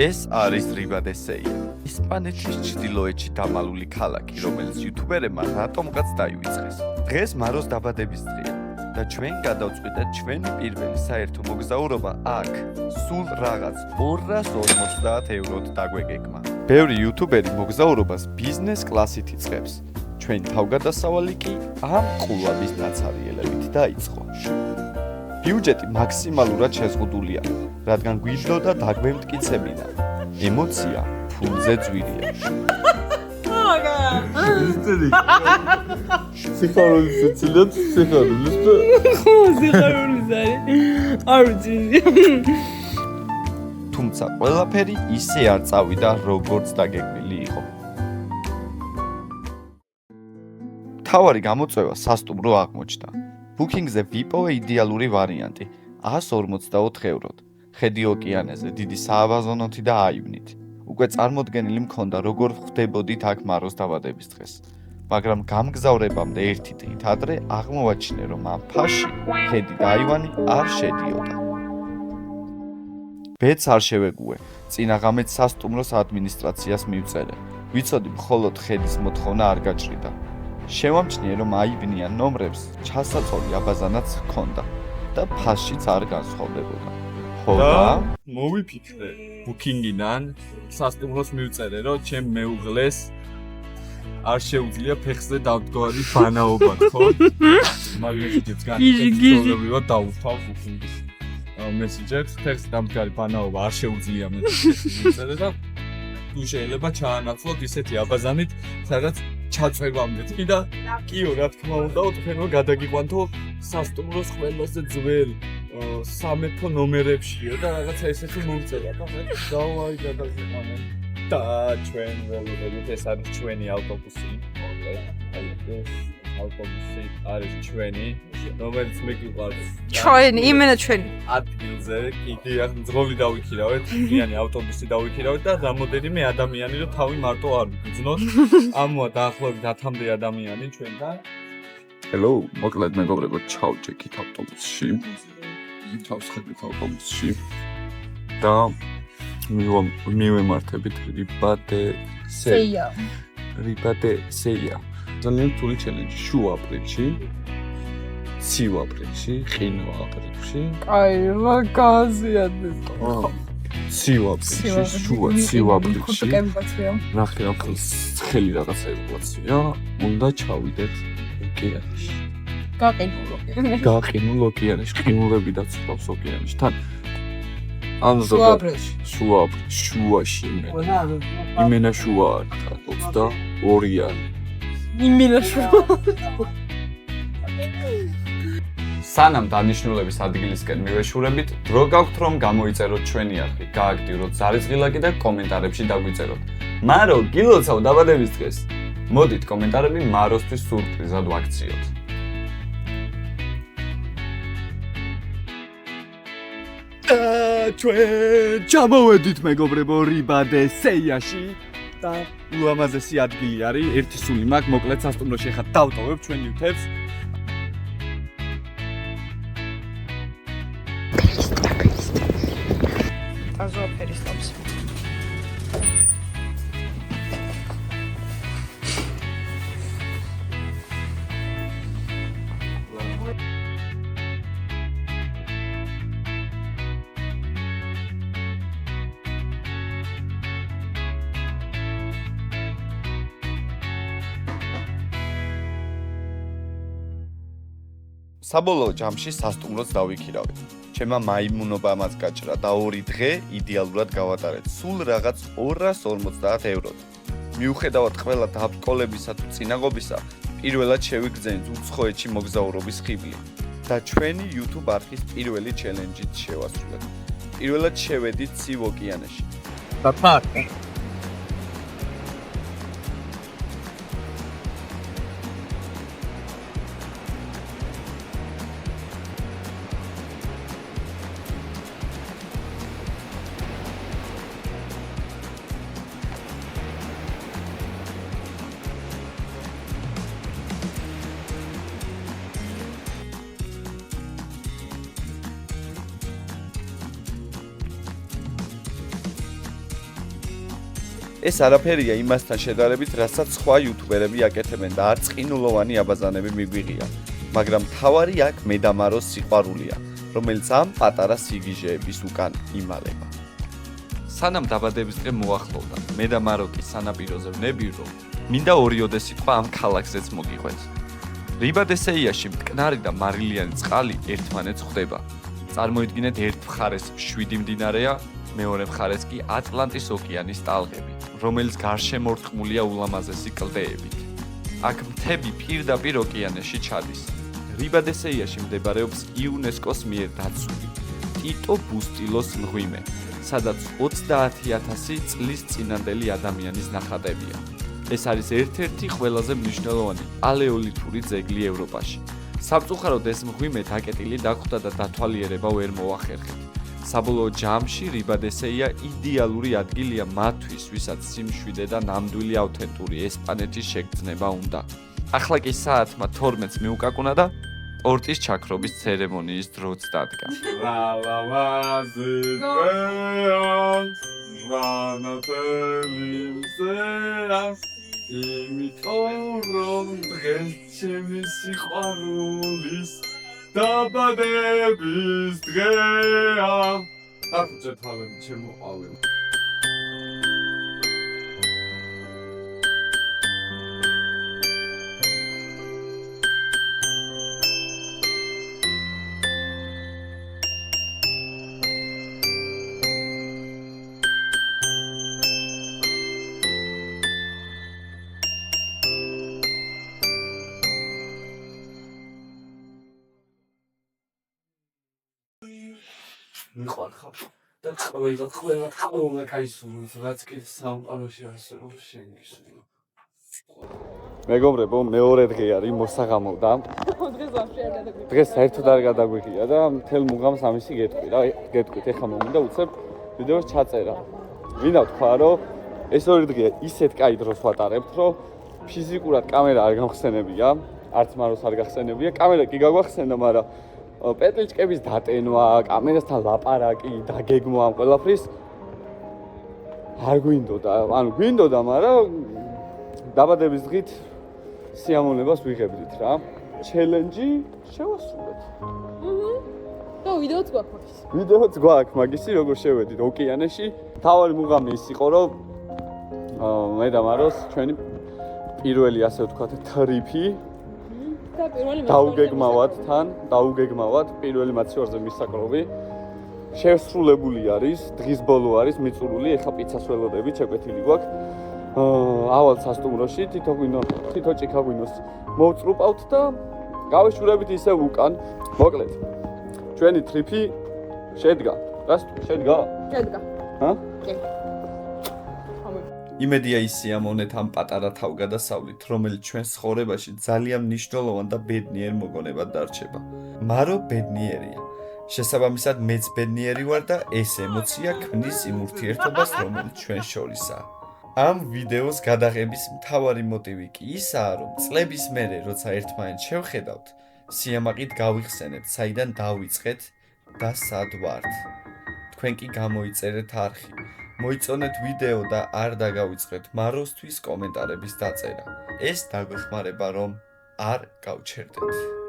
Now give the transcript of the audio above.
ეს არის რიბადესეია. ისპანეთის ჩრდილოეთში დამალული ქალაქი, რომელიც იუთუბერებმა რატომღაც დაივიწყეს. დღეს მაროს დაბადების დღეა და ჩვენ გადავწყვიტეთ ჩვენი პირველი საერთო მოგზაურობა აქ, სულ რაღაც 250 ევროდ დაგვეგეგმა. ბევრი იუთუბერი მოგზაურობას ბიზნეს კლასით იწყებს. ჩვენ თავგადასავალი კი ამ ყულაბის ნაცარიელებით დაიწყო. ბიუჯეტი მაქსიმალურად შეზღუდულია, რადგან გვინდოდა დაგვემტკიცებინა. ემოცია ფულზე ძვირია. სიხარულის ეცილად სიხარულის და სიხარულის არის თუმცა ყველაფერი ისე არ წავიდა, როგორც დაგეგმილი იყო. მთავარი გამოწვევა სასტუმრო აღმოჩნდა. ბუკინგზე ვიპოვე იდეალური ვარიანტი 154 ევროდ. ხედი ოკეანეზე, დიდი საავაზონოთი და აივნით. უკვე წარმოდგენილი მქონდა, როგორ ხვდებოდით აქ მაროს დაბადების დღეს. მაგრამ გამგზავრებამდე ერთი დღით ადრე აღმოვაჩინე, რომ ამ ფაში ხედი და აივანი არ შედიოდა. ბედს არ შევეგუე. წინა ღამით სასტუმროს ადმინისტრაციას მივწერე. ვიცოდი, მხოლოდ ხედის მოთხოვნა არ გაჭრიდა. შევამჩნიე, რომ აივნიან ნომრებს ჩასაწოლი აბაზანაც ჰქონდა და ფასშიც არ განსხვავდებოდა. ხო და მოვიფიქრე ბუკინგიდან სასტუმროს მივწერე, რომ ჩემ მეუღლეს არ შეუძლია ფეხზე დავდგარი ბანაობა, ხო? მაგნესიჯებს განსხვავებულად დაუთავ ბუკინგის მესიჯებს, ფეხზე დავდგარი ბანაობა არ შეუძლია მე მივწერე და თუ შეიძლება ჩაანაცვლოთ ისეთი აბაზანით, სადაც ჩაწევამდე და კიო რა თქმა უნდა, თქვენო გადაგიყვანთო სასტუმროს ყველაზე ძველ სამეფო ნომერებშია და რაღაცა ესეთი მომწერა და მე დავაი გადაგიყვანე და ჩვენ ველოდებით ეს არის ჩვენი ავტობუსი. ავტობუსი არის ჩვენი, რომელიც მეკიყვარს. ჩვენი, იმენა ჩვენი. ადგილზე კიდე ძღოლი დავიქირავეთ, მიანი ავტობუსი დავიქირავეთ და რამოდენიმე ადამიანი რომ თავი მარტო არ გძნოთ. ამოა დაახლოებით 10-მდე ადამიანი ჩვენთან. Hello, მოკლედ მეგობრებო, ჩავჭექით ავტობუსში. ჩავსხედით ავტობუსში. და მივემართებით რიბადესეია. რიბადესეია. ძალიან რთული ჩელენჯი. შუა აპრილში, ცივა აპრილში, ყინვა აპრილში. აი, რა გაზიადეს. ცივა აპრილში, ცივა აპრილში. ნახე, ხელი რაღაცა ევოლუცია. უნდა ჩავიდეთ ოკეანეში. გაყინულ ოკეანეში, ყინულები და ცხოვს ოკეანეში. თან ან შუაში იმენა შუა არის 22 არის. იმენა შუა. სანამ დანიშნულების ადგილისკენ მივეშურებით, დრო გაქვთ რომ გამოიწეროთ ჩვენი არხი, გააქტიუროთ ზარისღილაკი და კომენტარებში დაგვიწეროთ. მარო, გილოცავ დაბადების დღეს. მოდით კომენტარები მაროსთვის სურპრიზად ვაქციოთ. ჩვენ ჩამოვედით მეგობრებო რიბადესეიაში და ულამაზესი ადგილი არის. ერთი სული მაქვს, მოკლედ სასტუმროში ხარ დავტოვებ ჩვენ ნივთებს. აზო ფერისტობს. საბოლოო ჯამში სასტუმროს დავიქირავეთ. ჩემმა მაიმუნობამაც გაჭრა და 2 დღე იდეალურად გავატარეთ. სულ რაღაც 250 ევროდ. მიუხედავად ყველა დაბრკოლებისა თუ წინაღობისა, პირველად შევიგრძენით უცხოეთში მოგზაურობის ხიბლი და ჩვენი YouTube არხის პირველი ჩელენჯით შევასრულეთ. პირველად შევედით ცივა ოკეანეში. ეს არაფერია იმასთან შედარებით, რასაც სხვა იუთუბერები აკეთებენ და არც ყინულოვანი აბაზანები მიგვიღია. მაგრამ თავარი აქ მე და მაროს სიყვარულია, რომელიც ამ პატარა სიგიჟეების უკან იმალება. სანამ დაბადების დღე მოახლოვდა, მე და მარო კი სანაპიროზე ვნები, რომ მინდა ორიოდე სიტყვა ამ ქალაქზეც მოგიყვეთ. რიბადესეიაში მტკნარი და მარილიანი წყალი ერთმანეთს ხვდება. წარმოიდგინეთ, ერთ მხარეს 7 მდინარეა, მეორე მხარეს კი ატლანტის ოკეანის ტალღები, რომელიც გარშემორტყმულია ულამაზესი კლდეებით. აქ მთები პირდაპირ ოკეანეში ჩადის. რიბადესეიაში მდებარეობს იუნესკოს მიერ დაცული ტიტო ბუსტილოს მღვიმე, სადაც 30,000 წლის წინანდელი ადამიანის ნახატებია. ეს არის ერთ-ერთი ყველაზე მნიშვნელოვანი პალეოლითური ძეგლი ევროპაში. სამწუხაროდ ეს მღვიმე დაკეტილი დახვდა და დათვალიერება ვერ მოახერხეთ. საბოლოო ჯამში რიბადესეია იდეალური ადგილია მათთვის, ვისაც სიმშვიდე და ნამდვილი ავთენტური ესპანეთის შეგრძნება უნდა. ახლა კი საათმა 12-ს მიუკაკუნა და ტორტის ჩაქრობის ცერემონიის დროც დადგა. იმიტომ რომ დღეს ჩემი სიყვარულის დაბადების დღეა. ახლა თავები შემოყავენ. მიყარხავ და ყველა кайსულს რაც კი სამყაროში არსებობს შენგისო. მეგობრებო, მეორე დღე არის მოსაღამო და დღეს საერთოდ არ გადაგვიღია და მთელ მუღამს ამისი გეტყვით. ეხლა მომდა უცებ ვიდეოს ჩაწერა. მინდა ვთქვა, რომ ეს ორი დღე ისეთ კაი დროს ვატარებთ, რომ ფიზიკურად კამერა არ გამხსენებია, არც მაროს არ გახსენებია. კამერა კი გაგვახსენდა, მაგრამ პეტლიჭკების დატენვა, კამერასთან ლაპარაკი, დაგეგმვა ამ ყველაფრის არ გვინდოდა. ანუ გვინდოდა, მაგრამ დაბადების დღით სიამოვნებას ვიღებდით რა. ჩელენჯი შევასრულეთ. და ვიდეოც გვაქვს მაგის. ვიდეოც გვაქვს მაგისი, როგორ შევედით ოკეანეში. თავარი მუღამი ის იყო, რომ მე და მაროს ჩვენი პირველი, ასე ვთქვათ, ტრიპი დაუგეგმავად პირველი მაცივარზე მისაკროვი შესრულებული არის, დღის ბოლო არის მიწურული, ეხლა პიცას ველოდებით, შეკვეთილი გვაქვს. ავალ სასტუმროში თითო ჭიქა ღვინოს მოვწრუპავთ და გავეშურებით ისევ უკან. მოკლედ, ჩვენი ტრიპი შედგა. შედგა? შედგა. ჰა? კი. იმედია ის სიამოვნეთ ამ პატარა თავგადასავლით, რომელიც ჩვენს ცხოვრებაში ძალიან მნიშვნელოვან და ბედნიერ მოგონებად დარჩება. მარო ბედნიერია. შესაბამისად, მეც ბედნიერი ვარ და ეს ემოცია ქმნის იმ ურთიერთობას, რომელიც ჩვენ შორისაა. ამ ვიდეოს გადაღების მთავარი მოტივი კი ისაა, რომ წლების მერე, როცა ერთმანეთს შევხედავთ, სიამაყით გავიხსენებთ, საიდან დავიწყეთ და სად ვართ. თქვენ კი გამოიწერეთ არხი. მოიწონეთ ვიდეო და არ დაგავიწყეთ მაროსთვის კომენტარების დაწერა. ეს დაგვეხმარება, რომ არ გავჩერდეთ.